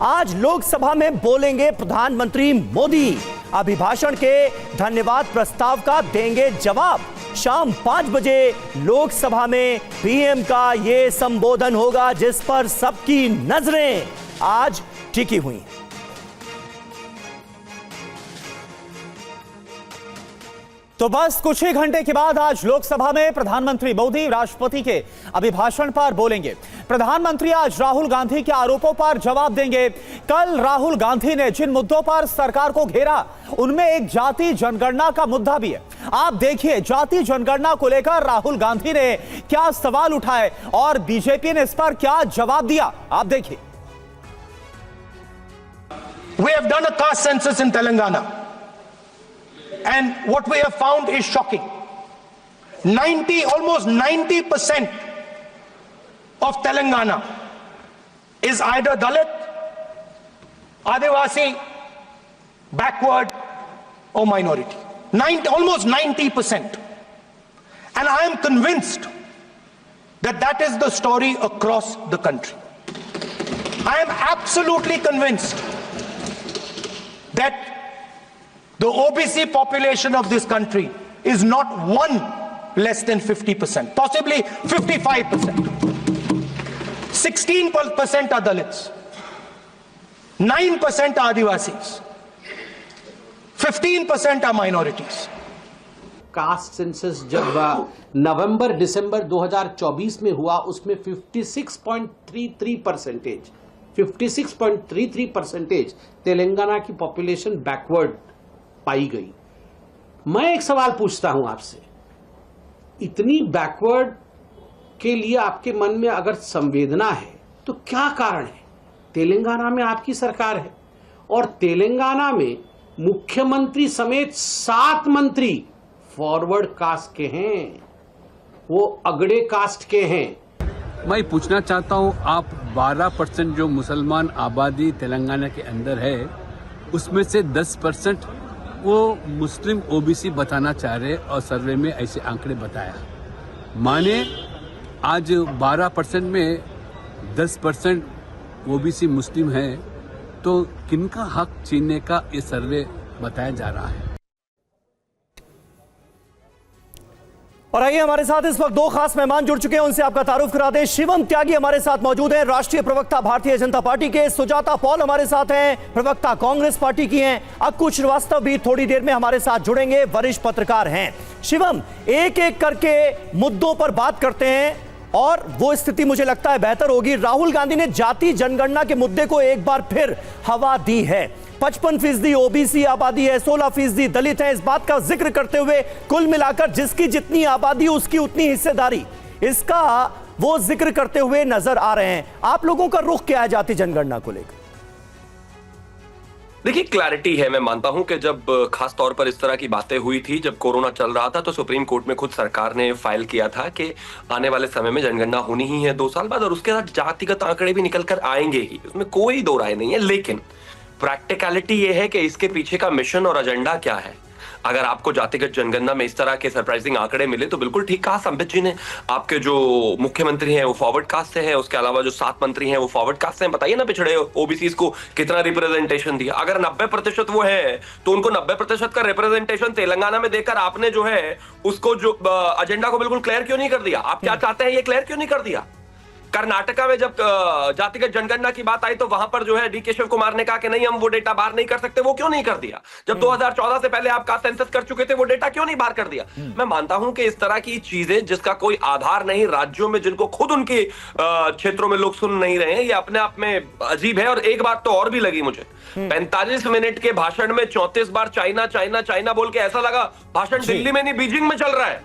आज लोकसभा में बोलेंगे प्रधानमंत्री मोदी। अभिभाषण के धन्यवाद प्रस्ताव का देंगे जवाब। शाम 5 बजे लोकसभा में पीएम का यह संबोधन होगा, जिस पर सबकी नजरें आज टिकी हुई। तो बस कुछ ही घंटे के बाद आज लोकसभा में प्रधानमंत्री मोदी राष्ट्रपति के अभिभाषण पर बोलेंगे। प्रधानमंत्री आज राहुल गांधी के आरोपों पर जवाब देंगे। कल राहुल गांधी ने जिन मुद्दों पर सरकार को घेरा, उनमें एक जाति जनगणना का मुद्दा भी है। आप देखिए, जाति जनगणना को लेकर राहुल गांधी ने क्या सवाल उठाए और बीजेपी ने इस पर क्या जवाब दिया। आप देखिए। We have done a caste census in Telangana. And what we have found is shocking. Almost 90% of Telangana is either Dalit, Adivasi, backward or minority. Almost 90%. And I am convinced that that is the story across the country. I am absolutely convinced that the OBC population of this country is not one less than 50%, possibly 55%. 16% are Dalits, 9% are Adivasis, 15% are minorities. Caste census जब नवंबर दिसंबर 2024 में हुआ, उसमें 56.33% तेलंगाना की population backward पाई गई। मैं एक सवाल पूछता हूं आपसे, इतनी बैकवर्ड के लिए आपके मन में अगर संवेदना है तो क्या कारण है? तेलंगाना में आपकी सरकार है और तेलंगाना में मुख्यमंत्री समेत 7 मंत्री फॉरवर्ड कास्ट के हैं, वो अगड़े कास्ट के हैं। मैं पूछना चाहता हूं, आप 12% जो मुसलमान आबादी तेलंगाना के अंदर है, उसमें से 10% वो मुस्लिम ओबीसी बताना चाह रहे और सर्वे में ऐसे आंकड़े बताया। माने आज 12% में 10% ओबीसी मुस्लिम है, तो किनका हक छीनने का ये सर्वे बताया जा रहा है। और आइए, हमारे साथ इस वक्त 2 खास मेहमान जुड़ चुके हैं, उनसे आपका तारुफ करा दें। शिवम त्यागी हमारे साथ मौजूद हैं, राष्ट्रीय प्रवक्ता भारतीय जनता पार्टी के। सुजाता पॉल हमारे साथ हैं, प्रवक्ता कांग्रेस पार्टी की हैं। अक्कू श्रीवास्तव भी थोड़ी देर में हमारे साथ जुड़ेंगे, वरिष्ठ पत्रकार हैं। शिवम, एक एक करके मुद्दों पर बात करते हैं और वो स्थिति मुझे लगता है बेहतर होगी। राहुल गांधी ने जाति जनगणना के मुद्दे को एक बार फिर हवा दी है। 55% ओबीसी आबादी है, 16% दलित है। इस बात का जिक्र करते हुए कुल मिलाकर जिसकी जितनी आबादी उसकी उतनी हिस्सेदारी, इसका वो जिक्र करते हुए नजर आ रहे हैं। आप लोगों का रुख क्या है जाति जनगणना को लेकर? देखिए, क्लैरिटी है। मैं मानता हूं कि जब खास तौर पर इस तरह की बातें हुई थी, जब कोरोना चल रहा था, तो सुप्रीम कोर्ट में खुद सरकार ने फाइल किया था कि आने वाले समय में जनगणना होनी ही है 2 साल बाद, और उसके साथ जातिगत आंकड़े भी निकल कर आएंगे ही, उसमें कोई दो राय नहीं है। लेकिन प्रैक्टिकलिटी ये है कि इसके पीछे का मिशन और एजेंडा क्या है। अगर आपको जातिगत जनगणना में इस तरह के सरप्राइजिंग आंकड़े मिले तो बिल्कुल ठीक कहा संबित जी ने, आपके जो मुख्यमंत्री हैं वो फॉरवर्ड कास्ट से हैं, उसके अलावा जो 7 मंत्री हैं वो फॉरवर्ड कास्ट से हैं। बताइए ना, पिछड़े ओबीसी को कितना रिप्रेजेंटेशन दिया। अगर 90% वो है तो उनको 90% का रिप्रेजेंटेशन तेलंगाना में देकर आपने जो है उसको जो एजेंडा को बिल्कुल क्लियर क्यों नहीं कर दिया? आप क्या चाहते हैं ये क्लियर क्यों नहीं कर दिया? कर्नाटका में जब जातिगत जनगणना की बात आई तो वहां पर जो है डी केशव कुमार ने कहा कि नहीं, हम वो डेटा बाहर नहीं कर सकते। वो क्यों नहीं कर दिया? जब 2014 से पहले आप कास्ट सेंसस कर चुके थे, वो डेटा क्यों नहीं बाहर कर दिया? मैं मानता हूं कि इस तरह की चीजें जिसका कोई आधार नहीं, राज्यों में जिनको खुद उनके क्षेत्रों में लोग सुन नहीं रहे हैं, ये अपने आप में अजीब है। और एक बात तो और भी लगी मुझे, 45 मिनट के भाषण में 34 बार चाइना चाइना चाइना बोल के ऐसा लगा भाषण दिल्ली में नहीं बीजिंग में चल रहा है।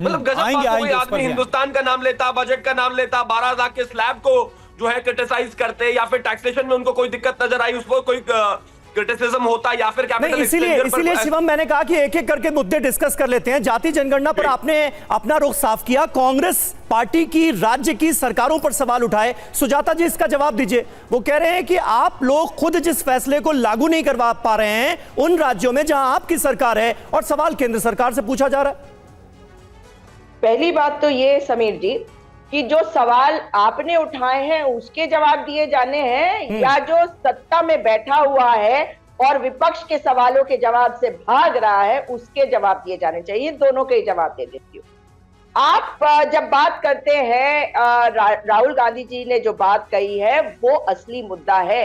मतलब गजब बात। कोई आदमी हिंदुस्तान का नाम लेता, बजट का नाम लेता, 12,000 के स्लैब को जो है क्रिटिसाइज करते, या फिर टैक्सेशन में उनको कोई दिक्कत नजर आई, उसको कोई क्रिटिसिज्म होता, या फिर कैपिटल इसीलिए शिवम मैंने कहा कि एक एक करके मुद्दे डिस्कस कर लेते हैं। जाति जनगणना पर आपने अपना रुख साफ किया, कांग्रेस पार्टी की राज्य की सरकारों पर सवाल उठाए। सुजाता जी, इसका जवाब दीजिए। वो कह रहे हैं कि आप लोग खुद जिस फैसले को लागू नहीं करवा पा रहे हैं उन राज्यों में जहां आपकी सरकार है, और सवाल केंद्र सरकार से पूछा जा रहा है। पहली बात तो ये समीर जी कि जो सवाल आपने उठाए हैं उसके जवाब दिए जाने हैं या जो सत्ता में बैठा हुआ है और विपक्ष के सवालों के जवाब से भाग रहा है उसके जवाब दिए जाने चाहिए। दोनों के ही जवाब दे देती हूँ। आप जब बात करते हैं राहुल गांधी जी ने जो बात कही है वो असली मुद्दा है।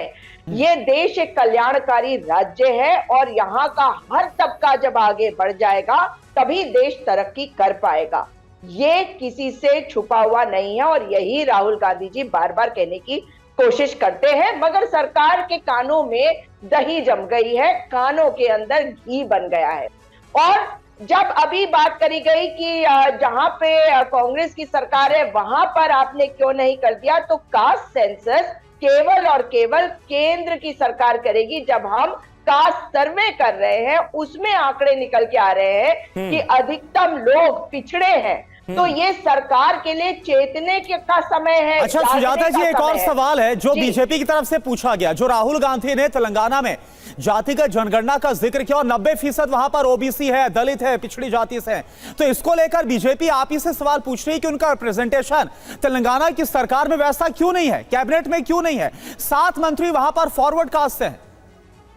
ये देश एक कल्याणकारी राज्य है और यहाँ का हर तबका जब आगे बढ़ जाएगा तभी देश तरक्की कर पाएगा। ये किसी से छुपा हुआ नहीं है और यही राहुल गांधी जी बार बार कहने की कोशिश करते हैं, मगर सरकार के कानों में दही जम गई है, कानों के अंदर घी बन गया है। और जब अभी बात करी गई कि जहां पे कांग्रेस की सरकार है वहां पर आपने क्यों नहीं कर दिया, तो कास्ट सेंसस केवल और केवल केंद्र की सरकार करेगी। जब हम कास्ट सर्वे कर रहे हैं उसमें आंकड़े निकल के आ रहे हैं कि अधिकतम लोग पिछड़े हैं, तो ये सरकार के लिए चेतने का समय है। अच्छा सुजाता जी, एक और सवाल है जो बीजेपी की तरफ से पूछा गया। जो राहुल गांधी ने तेलंगाना में जातिगत जनगणना का जिक्र किया और 90% वहां पर ओबीसी है, दलित है, पिछड़ी जाति से है, तो इसको लेकर बीजेपी आप ही से सवाल पूछ रही है कि उनका रिप्रेजेंटेशन तेलंगाना की सरकार में वैसा क्यों नहीं है, कैबिनेट में क्यों नहीं है? 7 मंत्री वहां पर फॉरवर्ड कास्ट से हैं।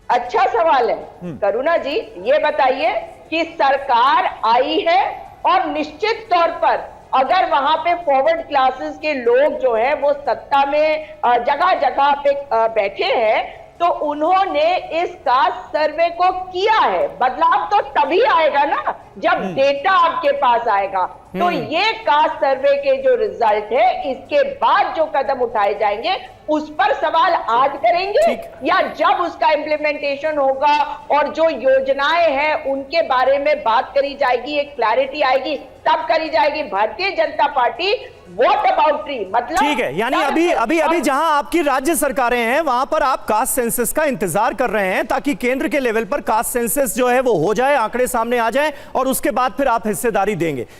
अच्छा सवाल है करुणा जी, ये बताइए कि सरकार आई है और निश्चित तौर पर अगर वहां पे फॉरवर्ड क्लासेस के लोग जो है वो सत्ता में जगह जगह पे बैठे हैं तो उन्होंने इस कास्ट सर्वे को किया है। बदलाव तो तभी आएगा ना जब डेटा आपके पास आएगा। तो ये कास्ट सर्वे के जो रिजल्ट है इसके बाद जो कदम उठाए जाएंगे उस पर सवाल आज करेंगे या जब उसका इम्प्लीमेंटेशन होगा और जो योजनाएं हैं उनके बारे में बात करी जाएगी, एक क्लैरिटी आएगी तब करी जाएगी। Bharatiya Janata party vote about tree मतलब ठीक है, यानी अभी जहां आपकी राज्य सरकारें हैं वहां पर आप कास्ट सेंसस का इंतजार कर रहे हैं ताकि केंद्र के लेवल पर कास्ट सेंसस जो है वो हो जाए, आंकड़े सामने आ जाए और उसके बाद फिर आप हिस्सेदारी देंगे।